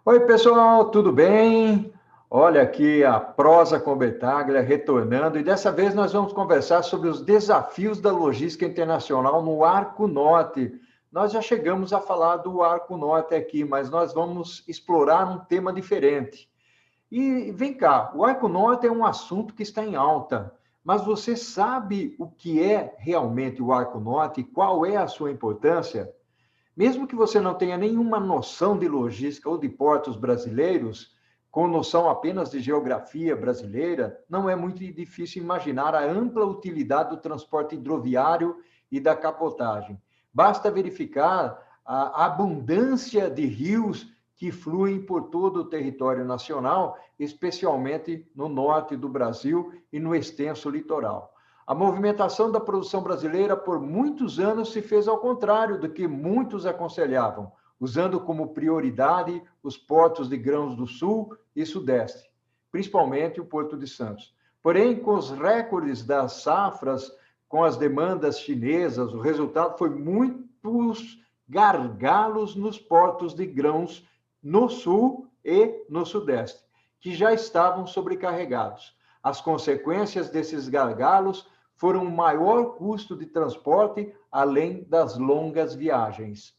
Oi, pessoal, tudo bem? Olha aqui a Prosa com Betaglia retornando, e dessa vez nós vamos conversar sobre os desafios da logística internacional no Arco Norte. Nós já chegamos a falar do Arco Norte aqui, mas nós vamos explorar um tema diferente. E vem cá, o Arco Norte é um assunto que está em alta, mas você sabe o que é realmente o Arco Norte e qual é a sua importância? Mesmo que você não tenha nenhuma noção de logística ou de portos brasileiros, com noção apenas de geografia brasileira, não é muito difícil imaginar a ampla utilidade do transporte hidroviário e da capotagem. Basta verificar a abundância de rios que fluem por todo o território nacional, especialmente no norte do Brasil e no extenso litoral. A movimentação da produção brasileira por muitos anos se fez ao contrário do que muitos aconselhavam, usando como prioridade os portos de grãos do Sul e Sudeste, principalmente o Porto de Santos. Porém, com os recordes das safras, com as demandas chinesas, o resultado foi muitos gargalos nos portos de grãos no Sul e no Sudeste, que já estavam sobrecarregados. As consequências desses gargalos foram um maior custo de transporte, além das longas viagens.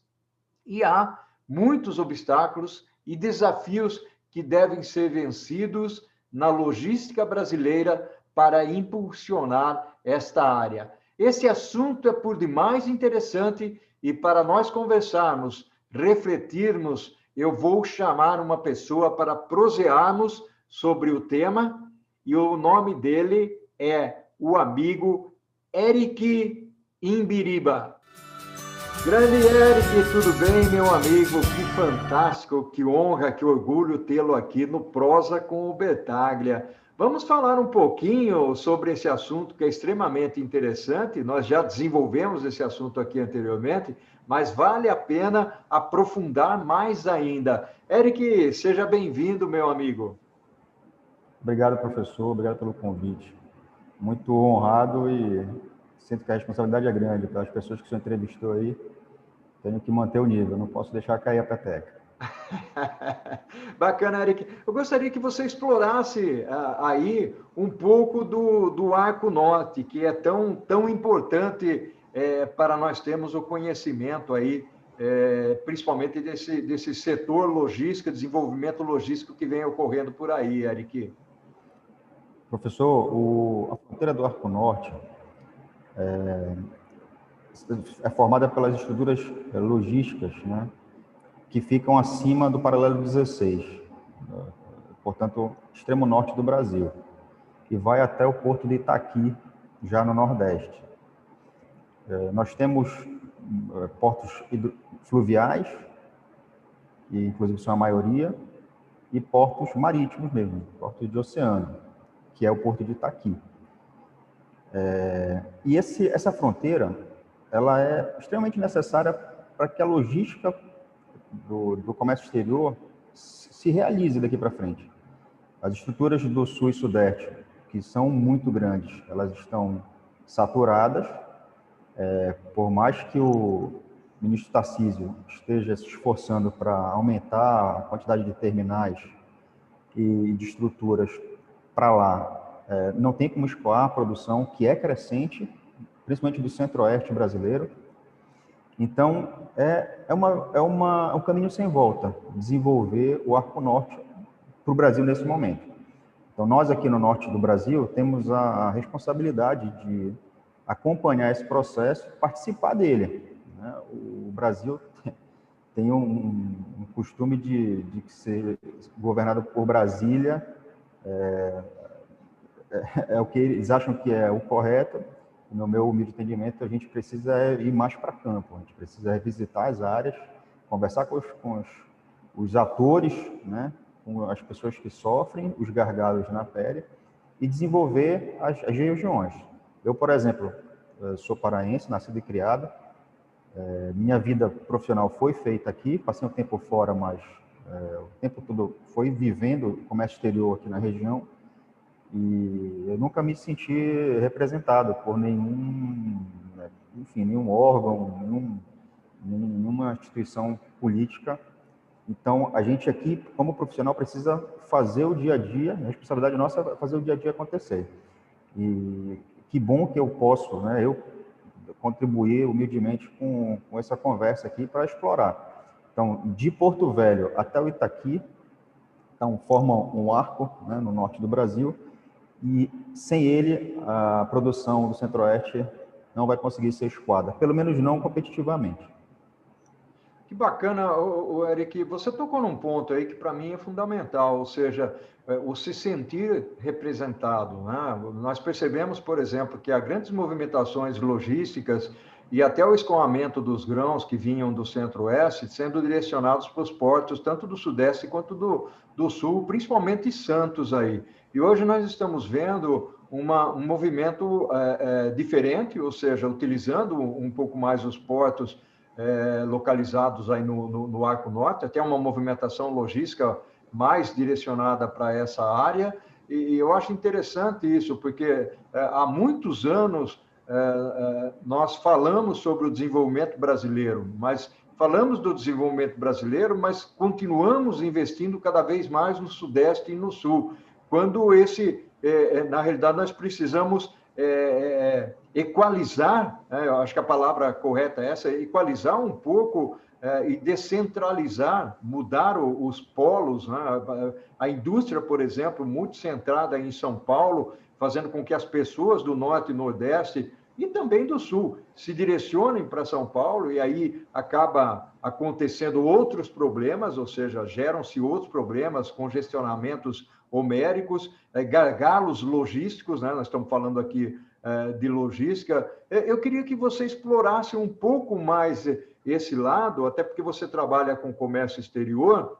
E há muitos obstáculos e desafios que devem ser vencidos na logística brasileira para impulsionar esta área. Esse assunto é por demais interessante e para nós conversarmos, refletirmos, eu vou chamar uma pessoa para prosearmos sobre o tema e o nome dele é o amigo Eric Imbiriba. Grande Eric, tudo bem, meu amigo? Que fantástico, que honra, que orgulho tê-lo aqui no Prosa com o Betaglia. Vamos falar um pouquinho sobre esse assunto que é extremamente interessante. Nós já desenvolvemos esse assunto aqui anteriormente, mas vale a pena aprofundar mais ainda. Eric, seja bem-vindo, meu amigo. Obrigado, professor. Obrigado pelo convite. Muito honrado e sinto que a responsabilidade é grande. Para as pessoas que você entrevistou aí, tenho que manter o nível, não posso deixar cair a peteca. Bacana, Eric. Eu gostaria que você explorasse aí um pouco do Arco Norte, que é tão importante para nós termos o conhecimento aí, principalmente desse setor logístico, desenvolvimento logístico que vem ocorrendo por aí, Eric. Professor, a fronteira do Arco Norte é formada pelas estruturas logísticas, né, que ficam acima do paralelo 16, portanto, extremo norte do Brasil, e vai até o porto de Itaqui, já no Nordeste. Nós temos portos fluviais, e inclusive são a maioria, e portos marítimos mesmo, portos de oceano, que é o porto de Itaqui. E essa fronteira, ela é extremamente necessária para que a logística do comércio exterior se realize daqui para frente. As estruturas do Sul e Sudeste, que são muito grandes, elas estão saturadas. Por mais que o ministro Tarcísio esteja se esforçando para aumentar a quantidade de terminais e de estruturas para lá, não tem como escoar a produção, que é crescente, principalmente do centro-oeste brasileiro. Então, é um caminho sem volta, desenvolver o Arco Norte para o Brasil nesse momento. Então, nós aqui no norte do Brasil temos a responsabilidade de acompanhar esse processo, participar dele, né? O Brasil tem um costume de ser governado por Brasília, é o que eles acham que é o correto. No meu humilde entendimento, a gente precisa ir mais para campo, a gente precisa visitar as áreas, conversar com os atores, né, com as pessoas que sofrem os gargalos na pele e desenvolver as regiões. Eu, por exemplo, sou paraense, nascido e criado, minha vida profissional foi feita aqui, passei um tempo fora, mas o tempo todo foi vivendo comércio exterior aqui na região, e eu nunca me senti representado por nenhum órgão, nenhuma instituição política Então, a gente aqui, como profissional, precisa fazer o dia a dia, a responsabilidade nossa é fazer o dia a dia acontecer. E que bom que eu posso, né, eu contribuir humildemente com essa conversa aqui para explorar. Então, de Porto Velho até o Itaqui, então, formam um arco, né, no norte do Brasil, e sem ele, a produção do Centro-Oeste não vai conseguir ser escoada, pelo menos não competitivamente. Que bacana, Eric, você tocou num ponto aí que para mim é fundamental, ou seja, o se sentir representado, né? Nós percebemos, por exemplo, que há grandes movimentações logísticas e até o escoamento dos grãos que vinham do Centro-Oeste sendo direcionados para os portos, tanto do Sudeste quanto do Sul, principalmente Santos aí. E hoje nós estamos vendo um movimento diferente, ou seja, utilizando um pouco mais os portos localizados aí no Arco Norte, até uma movimentação logística mais direcionada para essa área, e eu acho interessante isso, porque há muitos anos nós falamos sobre o desenvolvimento brasileiro, mas falamos do desenvolvimento brasileiro, mas continuamos investindo cada vez mais no Sudeste e no Sul, quando na realidade, nós precisamos equalizar, eu acho que a palavra correta é essa, equalizar um pouco e descentralizar, mudar os polos, né? A indústria, por exemplo, muito centrada em São Paulo, fazendo com que as pessoas do Norte e Nordeste e também do Sul se direcionem para São Paulo, e aí acaba acontecendo outros problemas, ou seja, geram-se outros problemas, congestionamentos homéricos, gargalos logísticos, né? Nós estamos falando aqui de logística. Eu queria que você explorasse um pouco mais esse lado, até porque você trabalha com comércio exterior.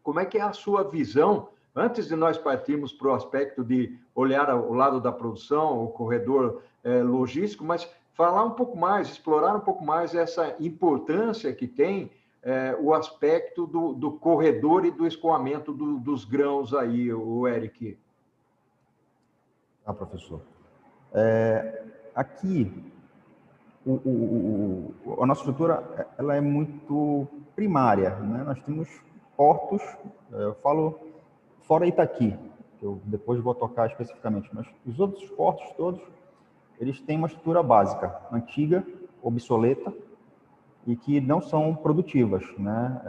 Como é que é a sua visão, antes de nós partirmos para o aspecto de olhar o lado da produção, o corredor logístico, mas falar um pouco mais, explorar um pouco mais essa importância que tem o aspecto do corredor e do escoamento dos grãos aí, o Eric. Professor. Aqui, a nossa estrutura ela é muito primária, né? Nós temos portos, eu falo fora Itaqui, que eu depois vou tocar especificamente, mas os outros portos todos, eles têm uma estrutura básica, antiga, obsoleta, e que não são produtivas, né?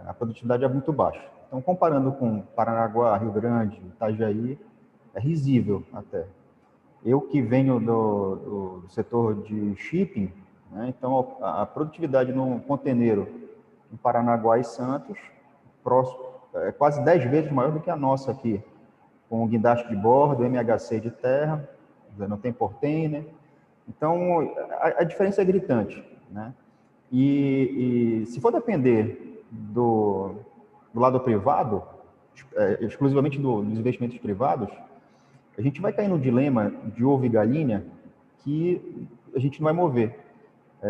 A produtividade é muito baixa. Então, comparando com Paranaguá, Rio Grande, Itajaí, é risível até. Eu que venho do setor de shipping, né? Então a produtividade no conteneiro em Paranaguá e Santos é quase 10 vezes maior do que a nossa aqui, com o guindaste de bordo, MHC de terra, não tem portainer. Então a diferença é gritante, né? E se for depender do lado privado, exclusivamente dos investimentos privados, a gente vai cair no dilema de ovo e galinha que a gente não vai mover.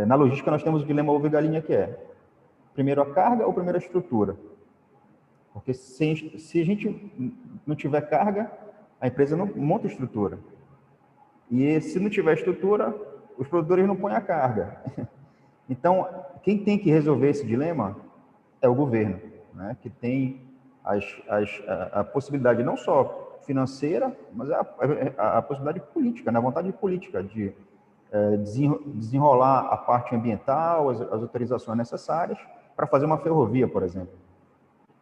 Na logística, nós temos o dilema ovo e galinha, que é primeiro a carga ou primeiro a estrutura? Porque se a gente não tiver carga, a empresa não monta estrutura. E se não tiver estrutura, os produtores não põem a carga. Então, quem tem que resolver esse dilema é o governo, né? Que tem a possibilidade não só financeira, mas a possibilidade política, né? A vontade política de desenrolar a parte ambiental, as autorizações necessárias para fazer uma ferrovia, por exemplo.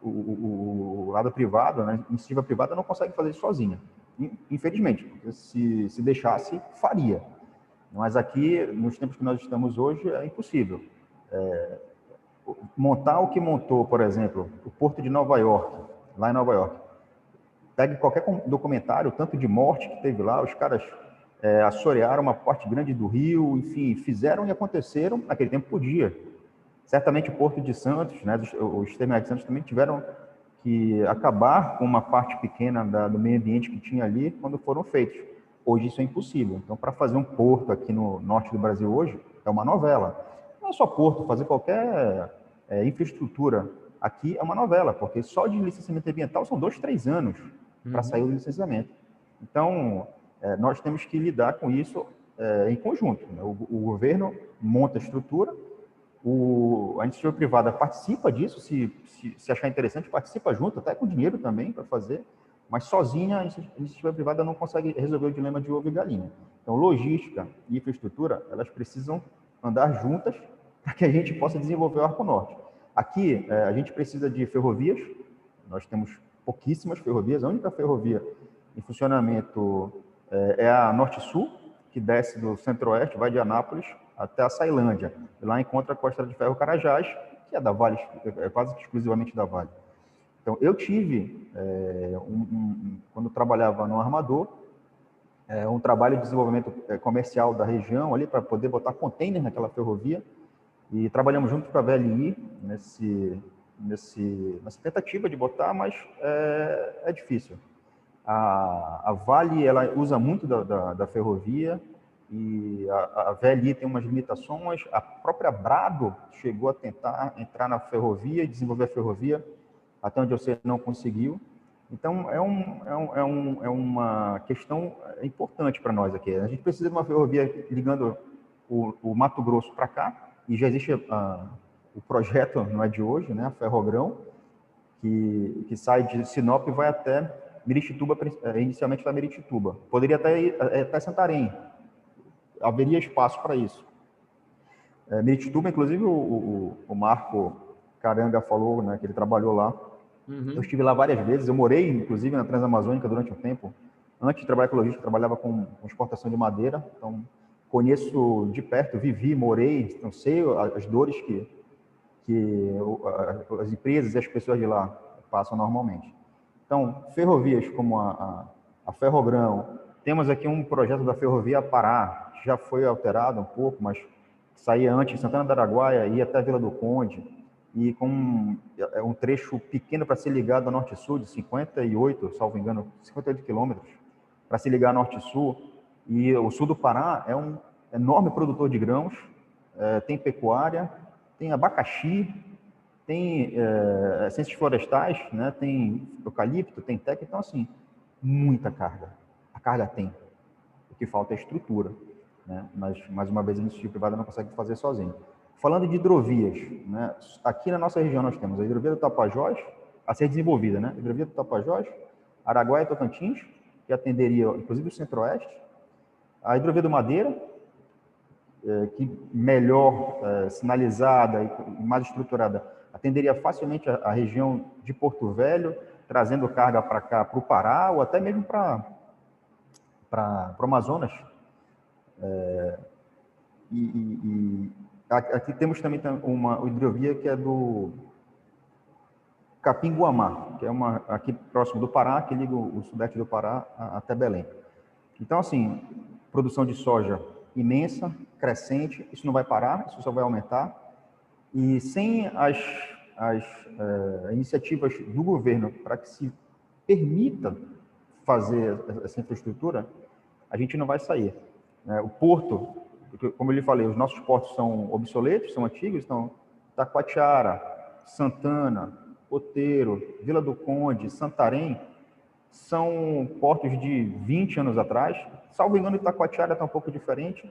O lado privado, né? A iniciativa privada não consegue fazer isso sozinha, infelizmente, porque se deixasse, faria. Mas aqui, nos tempos que nós estamos hoje, é impossível. Montar o que montou, por exemplo, o Porto de Nova York, lá em Nova York. Pegue qualquer documentário, o tanto de morte que teve lá, os caras assorearam uma parte grande do rio, enfim, fizeram e aconteceram, naquele tempo podia. Certamente o Porto de Santos, né, os terminais de Santos também tiveram que acabar com uma parte pequena do meio ambiente que tinha ali quando foram feitos. Hoje isso é impossível. Então, para fazer um porto aqui no norte do Brasil hoje, é uma novela. Não é só porto, fazer qualquer infraestrutura aqui é uma novela, porque só de licenciamento ambiental são 2, 3 anos para sair o licenciamento. Então, nós temos que lidar com isso em conjunto, né? O governo monta a estrutura, A iniciativa privada participa disso, se achar interessante, participa junto, até com dinheiro também para fazer, mas sozinha a iniciativa privada não consegue resolver o dilema de ovo e galinha. Então, logística e infraestrutura, elas precisam andar juntas para que a gente possa desenvolver o Arco Norte. Aqui, a gente precisa de ferrovias, nós temos pouquíssimas ferrovias, a única ferrovia em funcionamento é a Norte-Sul, que desce do Centro-Oeste, vai de Anápolis até a Ceilândia. E lá encontra a Costa de Ferro Carajás, que é da Vale, é quase que exclusivamente da Vale. Então, eu tive, quando trabalhava no armador, um trabalho de desenvolvimento comercial da região ali para poder botar container naquela ferrovia, e trabalhamos junto com a VLI nessa tentativa de botar, mas é difícil. A Vale, ela usa muito da ferrovia, e a VLI tem umas limitações. A própria Brado chegou a tentar entrar na ferrovia e desenvolver a ferrovia, até onde eu sei não conseguiu. Então, é uma questão importante para nós aqui. A gente precisa de uma ferrovia ligando o Mato Grosso para cá, e já existe o projeto, não é de hoje, né, a Ferrogrão, que sai de Sinop e vai até Miritituba, inicialmente para Miritituba. Poderia até ir até Santarém, haveria espaço para isso. Miritituba, inclusive, o Marco Caranga falou, né, que ele trabalhou lá. Uhum. Eu estive lá várias vezes, eu morei, inclusive, na Transamazônica durante um tempo. Antes de trabalhar com logística, eu trabalhava com exportação de madeira, então conheço de perto, vivi, morei, não sei as dores que as empresas e as pessoas de lá passam normalmente. Então, ferrovias como a Ferrogrão, temos aqui um projeto da Ferrovia Pará, que já foi alterado um pouco, mas saía antes de Santana do Araguaia, ia até Vila do Conde, e com um trecho pequeno para ser ligado a Norte-Sul, de 58, salvo engano, 58 quilômetros, para se ligar a Norte-Sul. E o sul do Pará é um enorme produtor de grãos, tem pecuária, tem abacaxi, tem ciências florestais, né? Tem eucalipto, tem teca, então, assim, muita carga. A carga tem. O que falta é estrutura, né? Mas, mais uma vez, a iniciativa privada não consegue fazer sozinho. Falando de hidrovias, né? Aqui na nossa região nós temos a hidrovia do Tapajós, a ser desenvolvida, né? A hidrovia do Tapajós, Araguaia e Tocantins, que atenderia, inclusive, o Centro-Oeste. A hidrovia do Madeira, que melhor sinalizada e mais estruturada, atenderia facilmente a região de Porto Velho, trazendo carga para cá, para o Pará, ou até mesmo para o Amazonas. Aqui temos também uma hidrovia que é do Capinguamá, que é aqui próximo do Pará, que liga o sudeste do Pará até Belém. Então, assim, produção de soja imensa, crescente, isso não vai parar, isso só vai aumentar. E sem as iniciativas do governo para que se permita fazer essa infraestrutura, a gente não vai sair. O porto, como eu lhe falei, os nossos portos são obsoletos, são antigos, então Taquatiara, Santana, Oteiro, Vila do Conde, Santarém, são portos de 20 anos atrás. Salvo engano, Itacoatiara está um pouco diferente,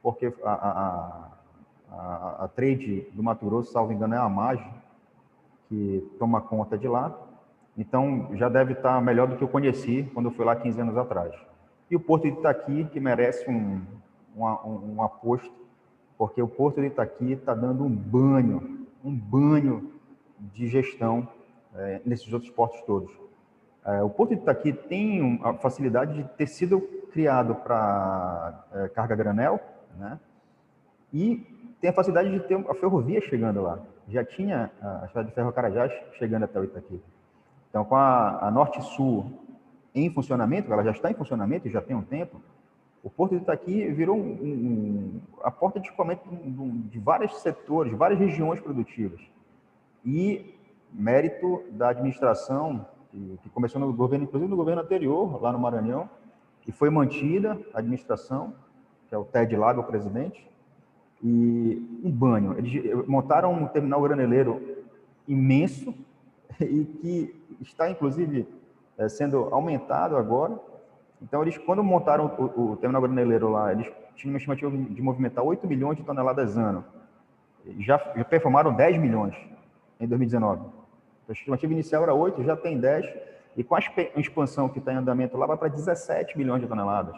porque a trade do Mato Grosso, salvo engano, é a MAGE, que toma conta de lá. Então, já deve estar melhor do que eu conheci quando eu fui lá 15 anos atrás. E o Porto de Itaqui, que merece um aposto, porque o Porto de Itaqui está dando um banho de gestão nesses outros portos todos. O Porto de Itaqui tem a facilidade de ter sido criado para carga granel, né? E tem a facilidade de ter a ferrovia chegando lá. Já tinha a estrada de ferro Carajás chegando até o Itaqui. Então, com a Norte-Sul em funcionamento, ela já está em funcionamento e já tem um tempo, o Porto de Itaqui virou a porta de escoamento de vários setores, várias regiões produtivas. E mérito da administração, que começou no governo, inclusive no governo anterior, lá no Maranhão, e foi mantida a administração, que é o Ted Lago, o presidente, e um banho. Eles montaram um terminal graneleiro imenso e que está, inclusive, sendo aumentado agora. Então, eles, quando montaram o terminal graneleiro lá, eles tinham uma estimativa de movimentar 8 milhões de toneladas ano. já performaram 10 milhões em 2019. A estimativa inicial era 8, já tem 10, e com a expansão que está em andamento lá, vai para 17 milhões de toneladas,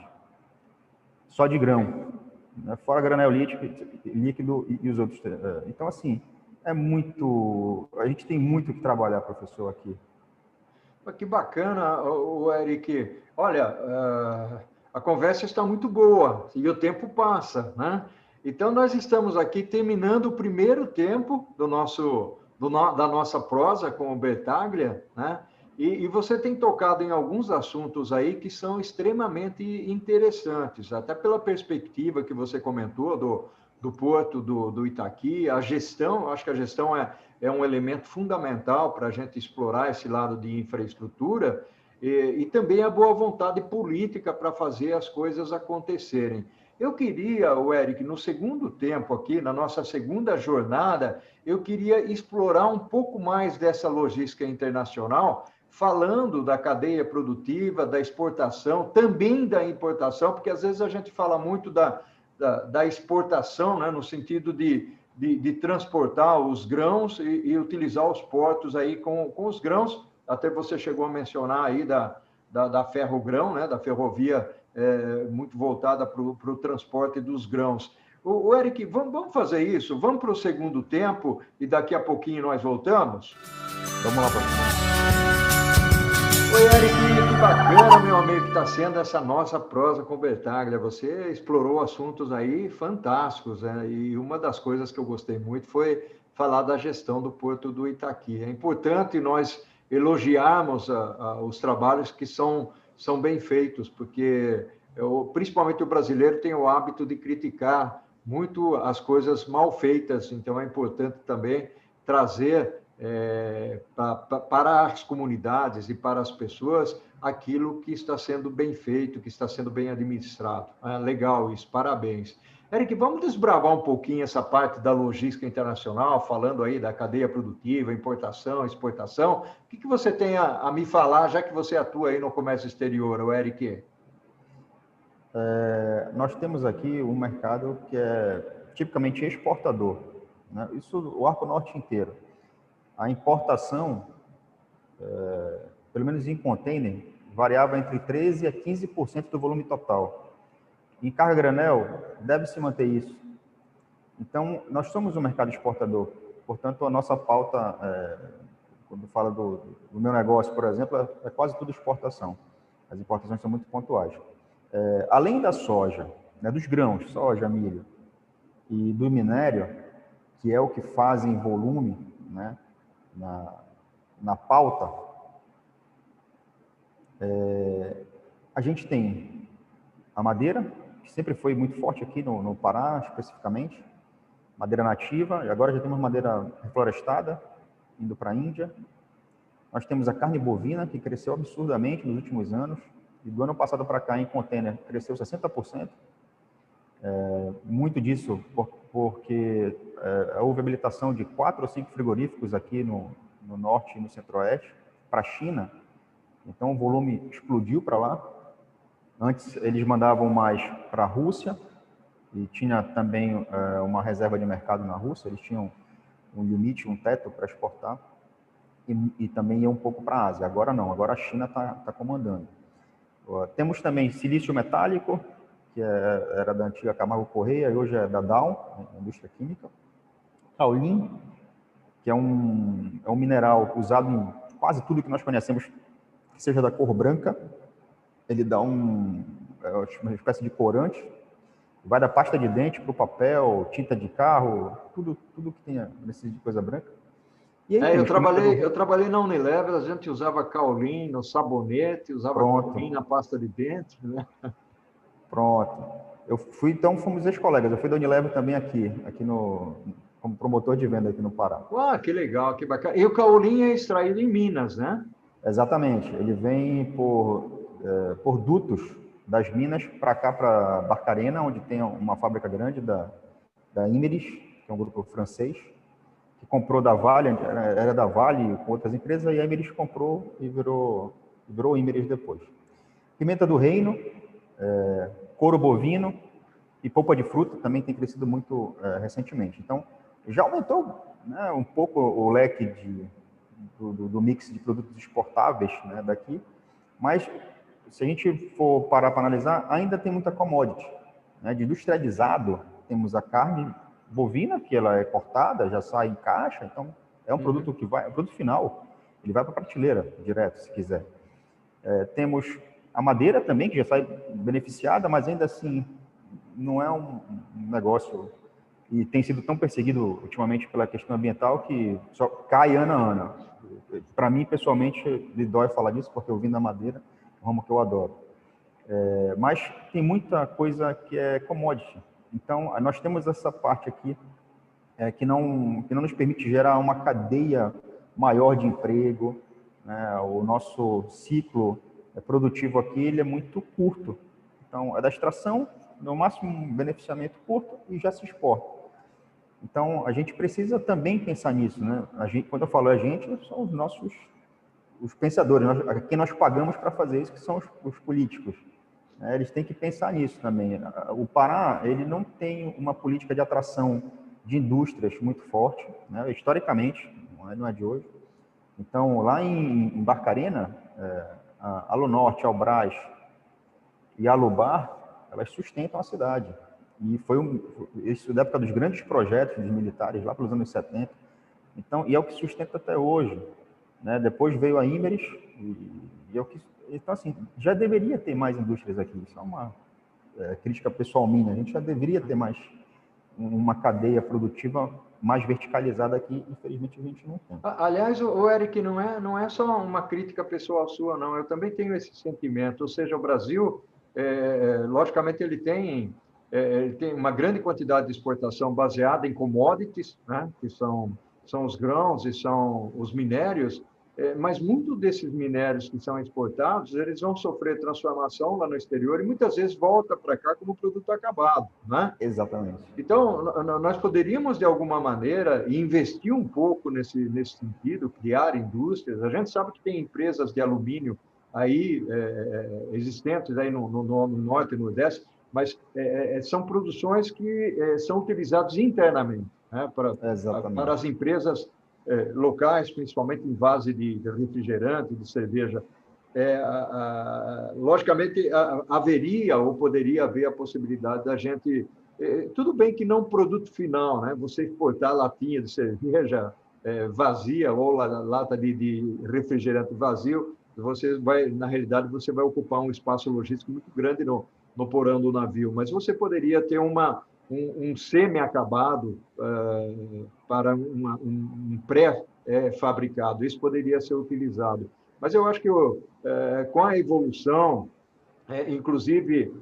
só de grão, né? Fora granel líquido e os outros. Então, assim, a gente tem muito que trabalhar, professor, aqui. Que bacana, o Eric. Olha, a conversa está muito boa e o tempo passa, né? Então, nós estamos aqui terminando o primeiro tempo da nossa prosa com o Bertaglia, né? E você tem tocado em alguns assuntos aí que são extremamente interessantes, até pela perspectiva que você comentou do porto do Itaqui, a gestão, acho que a gestão é um elemento fundamental para a gente explorar esse lado de infraestrutura e também a boa vontade política para fazer as coisas acontecerem. Eu queria, Eric, no segundo tempo aqui, na nossa segunda jornada, eu queria explorar um pouco mais dessa logística internacional, falando da cadeia produtiva, da exportação, também da importação, porque às vezes a gente fala muito da exportação, né, no sentido de transportar os grãos e utilizar os portos aí com os grãos. Até você chegou a mencionar aí da ferrogrão, né, da ferrovia muito voltada para o transporte dos grãos. O Eric, vamos fazer isso? Vamos para o segundo tempo e daqui a pouquinho nós voltamos? Vamos lá, professor. Oi, Eric, que bacana, meu amigo, que está sendo essa nossa prosa com Bertaglia. Você explorou assuntos aí fantásticos, né? E uma das coisas que eu gostei muito foi falar da gestão do Porto do Itaqui. É importante nós elogiarmos os trabalhos que são bem feitos, porque principalmente o brasileiro tem o hábito de criticar muito as coisas mal feitas, então é importante também trazer para as comunidades e para as pessoas aquilo que está sendo bem feito, que está sendo bem administrado. Legal isso, parabéns. Eric, vamos desbravar um pouquinho essa parte da logística internacional, falando aí da cadeia produtiva, importação, exportação. O que você tem a me falar, já que você atua aí no comércio exterior, Eric? Nós temos aqui um mercado que é tipicamente exportador, né? Isso o Arco Norte inteiro. A importação, pelo menos em container, variava entre 13% a 15% do volume total. Em carga granel, deve se manter isso. Então, nós somos um mercado exportador. Portanto, a nossa pauta, quando fala do meu negócio, por exemplo, é quase tudo exportação. As importações são muito pontuais. Além da soja, né, dos grãos, soja, milho, e do minério, que é o que faz em volume, né, na pauta, a gente tem a madeira, que sempre foi muito forte aqui no Pará, especificamente, madeira nativa, e agora já temos madeira reflorestada, indo para a Índia. Nós temos a carne bovina, que cresceu absurdamente nos últimos anos, e do ano passado para cá, em container, cresceu 60%. Muito disso porque houve habilitação de 4 ou 5 frigoríficos aqui no norte e no centro-oeste para a China. Então, o volume explodiu para lá. Antes, eles mandavam mais para a Rússia e tinha também uma reserva de mercado na Rússia. Eles tinham um limite, um teto para exportar e também ia um pouco para a Ásia. Agora não, agora a China está comandando. Temos também silício metálico, que era da antiga Camargo Correia e hoje é da Dow, indústria química. Kaolin, que é um mineral usado em quase tudo que nós conhecemos, que seja da cor branca. Ele dá uma espécie de corante. Vai da pasta de dente para o papel, tinta de carro, tudo que tenha necessidade de coisa branca. E aí, eu trabalhei na Unilever, a gente usava Kaolin no sabonete, usava Kaolin na pasta de dente, né? Pronto. Então fomos ex-colegas. Eu fui da Unilever também aqui como promotor de venda aqui no Pará. Que legal, que bacana. E o Kaolin é extraído em Minas, né? Exatamente. Ele vem por dutos das Minas para cá, para Barcarena, onde tem uma fábrica grande da Imerys, que é um grupo francês, que comprou da Vale, era da Vale com outras empresas, e a Imerys comprou e virou Imerys depois. Pimenta do reino, couro bovino e polpa de fruta também tem crescido muito recentemente. Então, Já aumentou, né, um pouco o leque do mix de produtos exportáveis, né, daqui, mas se a gente for parar para analisar, ainda tem muita commodity, né? De industrializado, temos a carne bovina, que ela é cortada, já sai em caixa, então é um produto que vai, é um produto final, ele vai para a prateleira direto, se quiser. Temos a madeira também, que já sai beneficiada, mas ainda assim não é um negócio, e tem sido tão perseguido ultimamente pela questão ambiental que só cai ano a ano. Para mim, pessoalmente, me dói falar disso, porque eu vim da madeira, um ramo que eu adoro. Mas tem muita coisa que é commodity. Então, nós temos essa parte aqui que não nos permite gerar uma cadeia maior de emprego, né? O nosso ciclo produtivo aqui ele é muito curto. Então, é da extração, no máximo um beneficiamento curto e já se exporta. Então, a gente precisa também pensar nisso, né? Quando eu falo a gente, são os pensadores, quem nós pagamos para fazer isso, que são os políticos. Eles têm que pensar nisso também. O Pará, ele não tem uma política de atração de indústrias muito forte, né? Historicamente, não é de hoje. Então, lá em Barcarena, a Alunorte, Albrás e a Alubar, elas sustentam a cidade. E foi isso da época dos grandes projetos dos militares, lá pelos anos 70. Então, e é o que sustenta até hoje, né? Depois veio a Imeris, e é o que... Então, assim, já deveria ter mais indústrias aqui. Isso é uma crítica pessoal minha. A gente já deveria ter mais uma cadeia produtiva mais verticalizada aqui. Infelizmente, a gente não tem. Aliás, o Eric, não é só uma crítica pessoal sua, não. Eu também tenho esse sentimento. Ou seja, o Brasil, logicamente, ele tem uma grande quantidade de exportação baseada em commodities, né? Que são os grãos e são os minérios, mas muitos desses minérios que são exportados, eles vão sofrer transformação lá no exterior e muitas vezes volta para cá como produto acabado, né? Exatamente. Então, nós poderíamos, de alguma maneira, investir um pouco nesse sentido, criar indústrias. A gente sabe que tem empresas de alumínio aí, existentes aí no Norte e no Nordeste, mas são produções que são utilizadas internamente, né, para as empresas locais, principalmente em base de refrigerante, de cerveja. Logicamente, haveria ou poderia haver a possibilidade da gente... tudo bem que não produto final, né? Você exportar latinha de cerveja vazia ou lata de refrigerante vazio, você vai, na realidade, você vai ocupar um espaço logístico muito grande no porão do navio, mas você poderia ter um semi-acabado para um pré-fabricado. Isso poderia ser utilizado. Mas eu acho que com a evolução, inclusive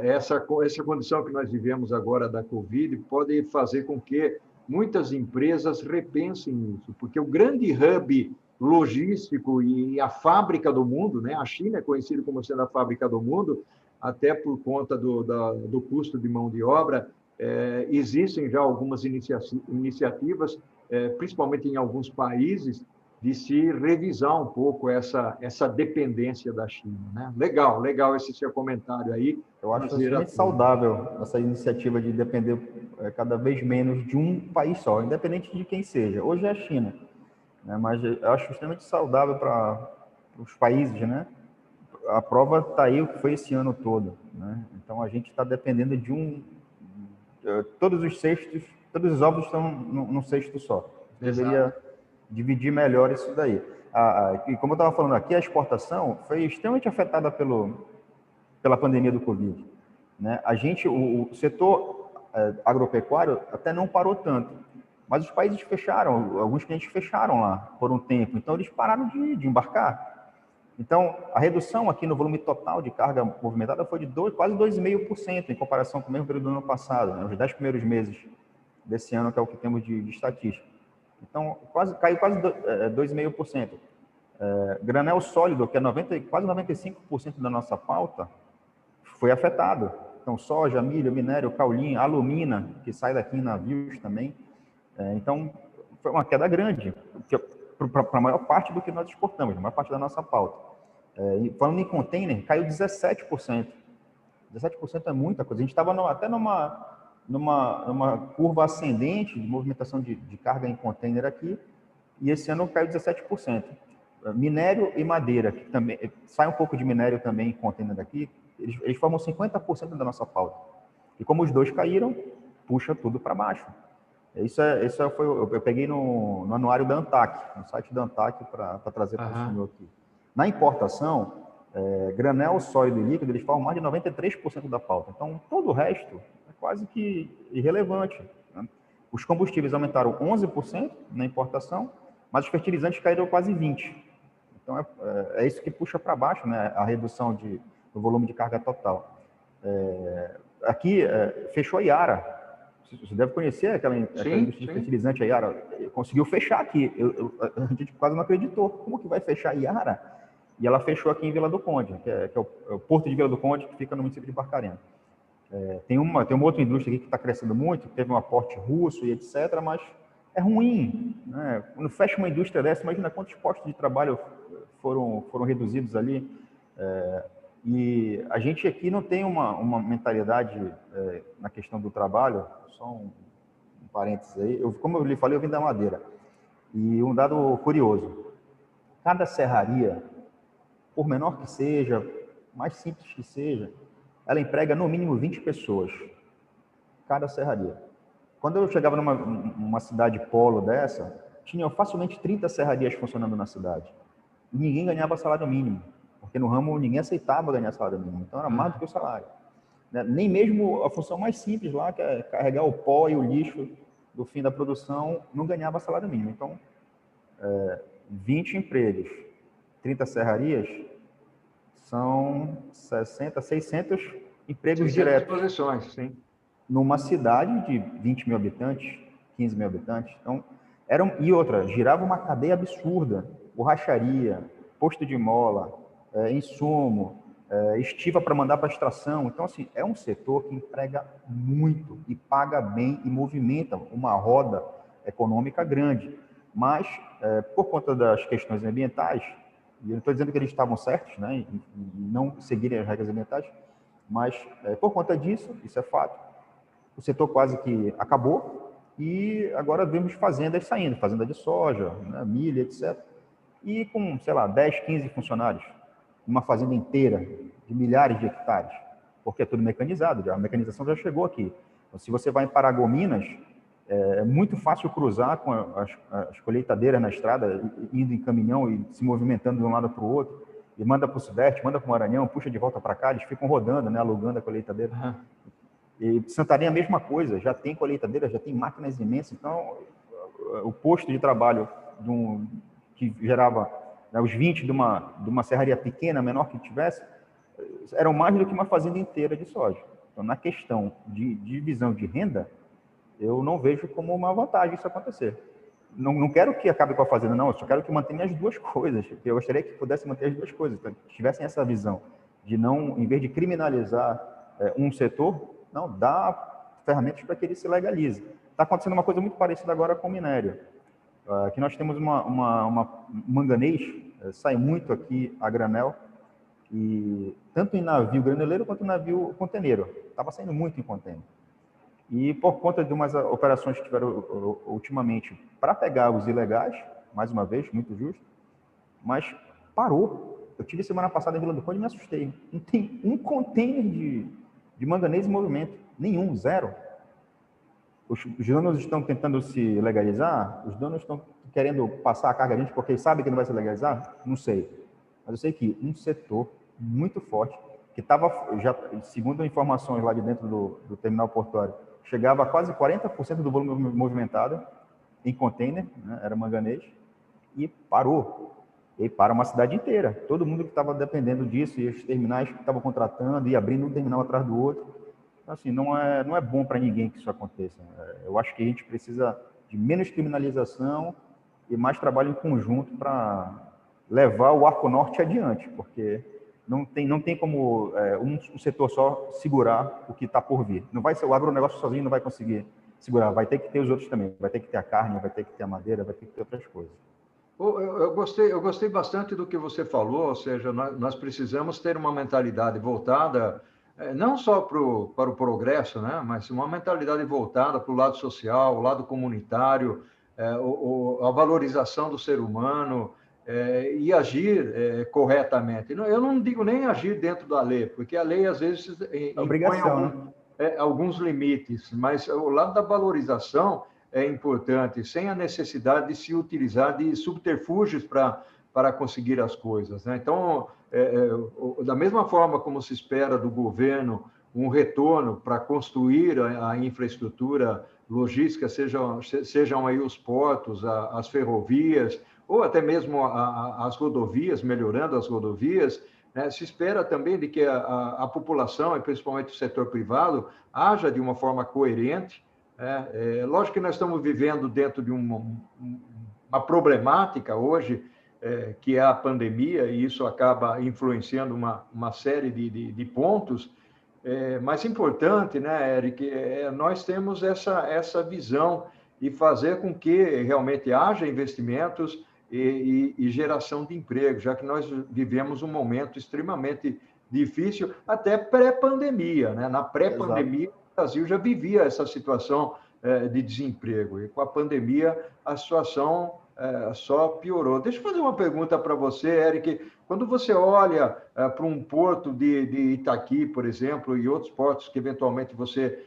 essa condição que nós vivemos agora da Covid pode fazer com que muitas empresas repensem isso, porque o grande hub logístico e a fábrica do mundo, né? A China é conhecida como sendo a fábrica do mundo, até por conta do custo de mão de obra. Existem já algumas iniciativas, principalmente em alguns países, de se revisar um pouco essa dependência da China, né? Legal esse seu comentário aí. Eu acho extremamente saudável essa iniciativa de depender cada vez menos de um país só, independente de quem seja. Hoje é a China, né? Mas eu acho extremamente saudável para os países, né? A prova está aí, o que foi esse ano todo, né? Então a gente está dependendo de todos os ovos estão num cesto só. Deveria dividir melhor isso daí. E como eu estava falando aqui, a exportação foi extremamente afetada pela pandemia do Covid, né? O setor agropecuário até não parou tanto, mas os países fecharam, alguns clientes fecharam lá por um tempo, então eles pararam de embarcar. Então, a redução aqui no volume total de carga movimentada foi de quase 2,5% em comparação com o mesmo período do ano passado, né? Os 10 primeiros meses desse ano, que é o que temos de estatística. Então, caiu quase 2,5%. Granel sólido, que é quase 95% da nossa pauta, foi afetado. Então, soja, milho, minério, caulin, alumina, que sai daqui em navios também. Então, foi uma queda grande, para a maior parte do que nós exportamos, a maior parte da nossa pauta. Falando em container, caiu 17%. 17% é muita coisa. A gente estava até numa curva ascendente de movimentação de carga em container aqui, e esse ano caiu 17%. Minério e madeira, que também sai um pouco de minério também em container daqui, eles formam 50% da nossa pauta. E como os dois caíram, puxa tudo para baixo. Isso foi, eu peguei no anuário da ANTAC, no site da ANTAC, para trazer para o senhor aqui. Na importação, granel sólido e líquido, eles formam mais de 93% da pauta. Então, todo o resto é quase que irrelevante, né? Os combustíveis aumentaram 11% na importação, mas os fertilizantes caíram quase 20%. Então, é isso que puxa para baixo, né, a redução do volume de carga total. Aqui, fechou a Yara. Você deve conhecer aquela indústria de fertilizante, a Yara. Conseguiu fechar aqui. A gente quase não acreditou. Como que vai fechar a Yara? E ela fechou aqui em Vila do Conde, que é o porto de Vila do Conde, que fica no município de Barcarena. Tem uma outra indústria aqui que está crescendo muito, teve um aporte russo e etc., mas é ruim, né? Quando fecha uma indústria dessa, imagina quantos postos de trabalho foram reduzidos ali. E a gente aqui não tem uma mentalidade na questão do trabalho. Só um parênteses aí. Como eu lhe falei, eu vim da madeira. E um dado curioso: cada serraria, por menor que seja, mais simples que seja, ela emprega no mínimo 20 pessoas. Cada serraria. Quando eu chegava numa cidade polo dessa, tinha facilmente 30 serrarias funcionando na cidade. E ninguém ganhava salário mínimo, porque no ramo ninguém aceitava ganhar salário mínimo. Então era mais do que o salário. Nem mesmo a função mais simples lá, que é carregar o pó e o lixo do fim da produção, não ganhava salário mínimo. Então, 20 empregos, 30 serrarias, são 60, 600 empregos diretos. Posições, sim. Numa cidade de 20 mil habitantes, 15 mil habitantes. Então, e outra, girava uma cadeia absurda: borracharia, posto de mola, insumo, estiva para mandar para extração. Então, assim, é um setor que emprega muito e paga bem e movimenta uma roda econômica grande. Mas, por conta das questões ambientais, e eu não estou dizendo que eles estavam certos, né, em não seguirem as regras ambientais, mas por conta disso, isso é fato, o setor quase que acabou e agora vemos fazendas saindo, fazenda de soja, né, milho, etc. E com, sei lá, 10, 15 funcionários, uma fazenda inteira de milhares de hectares, porque é tudo mecanizado, a mecanização já chegou aqui. Então, se você vai em Paragominas, é muito fácil cruzar com as colheitadeiras na estrada, indo em caminhão e se movimentando de um lado para o outro, e manda para o Sudeste, manda para o Maranhão, puxa de volta para cá, eles ficam rodando, né, alugando a colheitadeira. E Santarém é a mesma coisa, já tem colheitadeira, já tem máquinas imensas. Então, o posto de trabalho que gerava, né, os 20 de uma serraria pequena, menor que tivesse, eram mais do que uma fazenda inteira de soja. Então, na questão de divisão de renda, eu não vejo como uma vantagem isso acontecer. Não quero que acabe com a fazenda, não. Eu só quero que mantenha as duas coisas. Eu gostaria que pudesse manter as duas coisas. Então, que tivessem essa visão de não, em vez de criminalizar um setor, não, dá ferramentas para que ele se legalize. Está acontecendo uma coisa muito parecida agora com o minério. Que nós temos uma manganês, sai muito aqui a granel, e tanto em navio graneleiro quanto em navio conteneiro. Estava saindo muito em container. E por conta de umas operações que tiveram ultimamente para pegar os ilegais, mais uma vez, muito justo, mas parou. Eu tive semana passada em Vila do Conde e me assustei. Não tem um container de manganês em movimento. Nenhum, zero. Os donos estão tentando se legalizar? Os donos estão querendo passar a carga a gente porque eles sabem que não vai se legalizar? Não sei. Mas eu sei que um setor muito forte, que estava, já segundo informações lá de dentro do terminal portuário, chegava a quase 40% do volume movimentado em container, né, era manganês, e parou. E para uma cidade inteira. Todo mundo que estava dependendo disso, e os terminais que estavam contratando, e abrindo um terminal atrás do outro. Então, assim, não é bom para ninguém que isso aconteça. Eu acho que a gente precisa de menos criminalização e mais trabalho em conjunto para levar o Arco Norte adiante, porque não tem como um setor só segurar o que está por vir. Não vai ser o agronegócio sozinho, não vai conseguir segurar. Vai ter que ter os outros também. Vai ter que ter a carne, vai ter que ter a madeira, vai ter que ter outras coisas. Eu gostei bastante do que você falou, ou seja, nós precisamos ter uma mentalidade voltada não só para o progresso, né, mas uma mentalidade voltada para o lado social, o lado comunitário, a valorização do ser humano, e agir corretamente. Eu não digo nem agir dentro da lei, porque a lei às vezes impõe alguns limites, mas o lado da valorização é importante, sem a necessidade de se utilizar de subterfúgios para conseguir as coisas, né? Então, da mesma forma como se espera do governo um retorno para construir a infraestrutura logística, sejam aí os portos, as ferrovias, ou até mesmo as rodovias, melhorando as rodovias, né? Se espera também de que a população, e principalmente o setor privado, haja de uma forma coerente. Lógico que nós estamos vivendo dentro de uma problemática hoje, que é a pandemia, e isso acaba influenciando uma série de pontos, mas importante, né, Eric, nós temos essa visão e fazer com que realmente haja investimentos e geração de emprego, já que nós vivemos um momento extremamente difícil, até pré-pandemia, né? Na pré-pandemia, o Brasil já vivia essa situação de desemprego, e com a pandemia a situação só piorou. Deixa eu fazer uma pergunta para você, Eric. Quando você olha para um porto de Itaqui, por exemplo, e outros portos que eventualmente você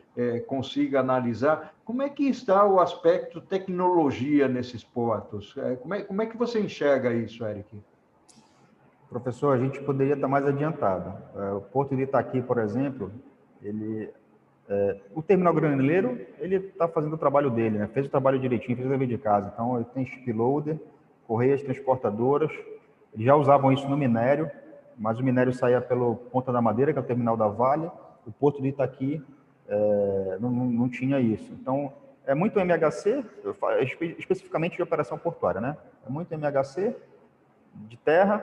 consiga analisar, como é que está o aspecto tecnologia nesses portos? Como é que você enxerga isso, Eric? Professor, a gente poderia estar mais adiantado. O porto de Itaqui, por exemplo, o terminal granileiro, ele está fazendo o trabalho dele, né? Fez o trabalho direitinho, fez o dever de casa. Então, ele tem ship loader, correias transportadoras, eles já usavam isso no minério, mas o minério saía pelo Ponta da Madeira, que é o terminal da Vale. O porto de Itaqui não tinha isso. Então, é muito MHC, especificamente de operação portuária, né? É muito MHC de terra,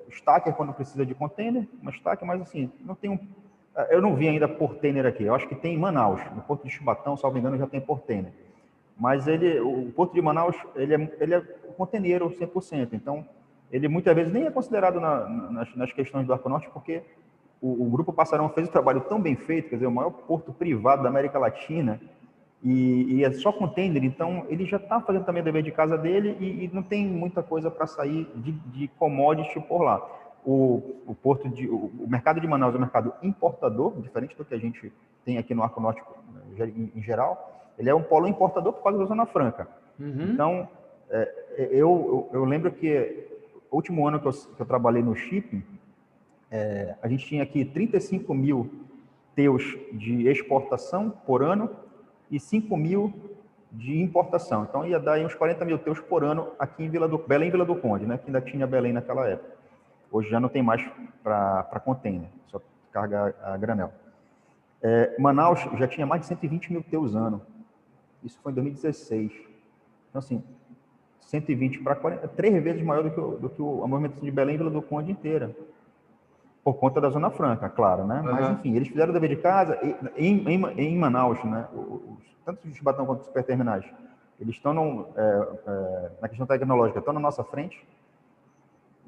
stacker quando precisa de container, uma stacker, mas assim, não tem eu não vi ainda portainer aqui. Eu acho que tem em Manaus, no porto de Chibatão, salvo engano, já tem portainer. Mas o porto de Manaus, ele é conteneiro 100%. Então, ele muitas vezes nem é considerado nas questões do Arco Norte, porque o Grupo Passarão fez o trabalho tão bem feito, quer dizer, o maior porto privado da América Latina, e é só container. Então, ele já está fazendo também o dever de casa dele e não tem muita coisa para sair de commodity por lá. O mercado de Manaus é um mercado importador, diferente do que a gente tem aqui no Arco Norte em geral. Ele é um polo importador por causa da Zona Franca. Uhum. Então, eu lembro que o último ano que eu trabalhei no shipping, a gente tinha aqui 35 mil TEUs de exportação por ano e 5 mil de importação. Então, ia dar aí uns 40 mil TEUs por ano aqui em Belém e Vila do Conde, né? Que ainda tinha Belém naquela época. Hoje já não tem mais para container, só carga a granel. Manaus já tinha mais de 120 mil TEUs ano. Isso foi em 2016. Então, assim, 120 para 40, 3 vezes maior do que a movimentação de Belém e Vila do Conde inteira. Por conta da Zona Franca, claro, né? Uhum. Mas, enfim, eles fizeram o dever de casa em Manaus, né? Tanto os Chibatão quanto os superterminais, eles estão na questão tecnológica, estão na nossa frente.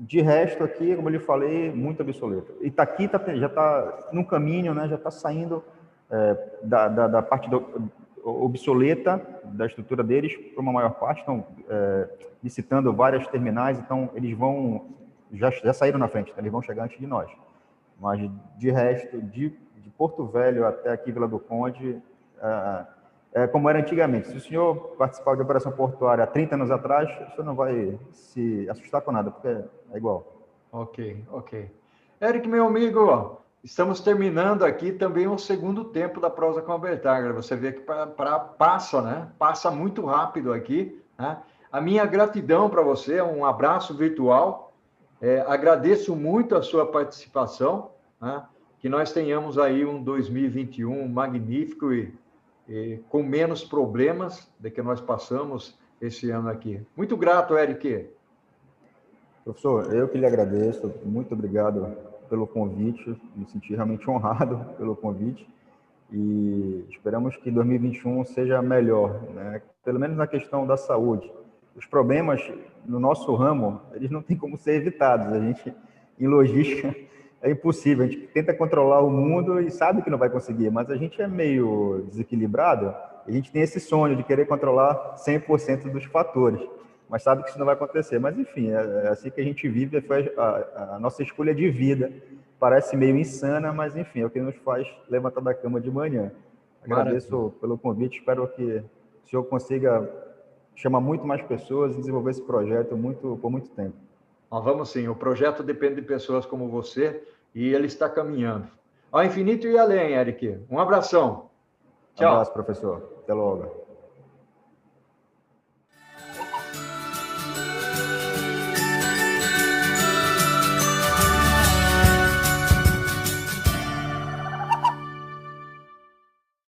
De resto, aqui, como eu lhe falei, muito obsoleto. Itaqui já está no caminho, né? Já está saindo da parte obsoleta da estrutura deles para uma maior parte. Estão licitando várias terminais, então eles já saíram na frente, então eles vão chegar antes de nós. Mas, de resto, de Porto Velho até aqui, Vila do Conde, como era antigamente. Se o senhor participava de operação portuária há 30 anos atrás, o senhor não vai se assustar com nada, porque é igual. Ok. Eric, meu amigo, estamos terminando aqui também o segundo tempo da prosa com a Bertaglia. Você vê que passa, né? Passa muito rápido aqui, né? A minha gratidão para você, um abraço virtual. Agradeço muito a sua participação, né? Que nós tenhamos aí um 2021 magnífico e com menos problemas do que nós passamos esse ano aqui. Muito grato, Eric. Professor, eu que lhe agradeço, muito obrigado pelo convite, me senti realmente honrado pelo convite e esperamos que 2021 seja melhor, né? Pelo menos na questão da saúde. Os problemas no nosso ramo, eles não têm como ser evitados. A gente, em logística, é impossível. A gente tenta controlar o mundo e sabe que não vai conseguir, mas a gente é meio desequilibrado. A gente tem esse sonho de querer controlar 100% dos fatores, mas sabe que isso não vai acontecer. Mas, enfim, é assim que a gente vive, foi a nossa escolha de vida. Parece meio insana, mas, enfim, é o que nos faz levantar da cama de manhã. Agradeço Maravilha. pelo convite, espero que o senhor consiga chamar muito mais pessoas e desenvolver esse projeto por muito tempo. Nós vamos sim, o projeto depende de pessoas como você e ele está caminhando. Ao infinito e além, Eric. Um abração. Abraço, Tchau. professor. Até logo.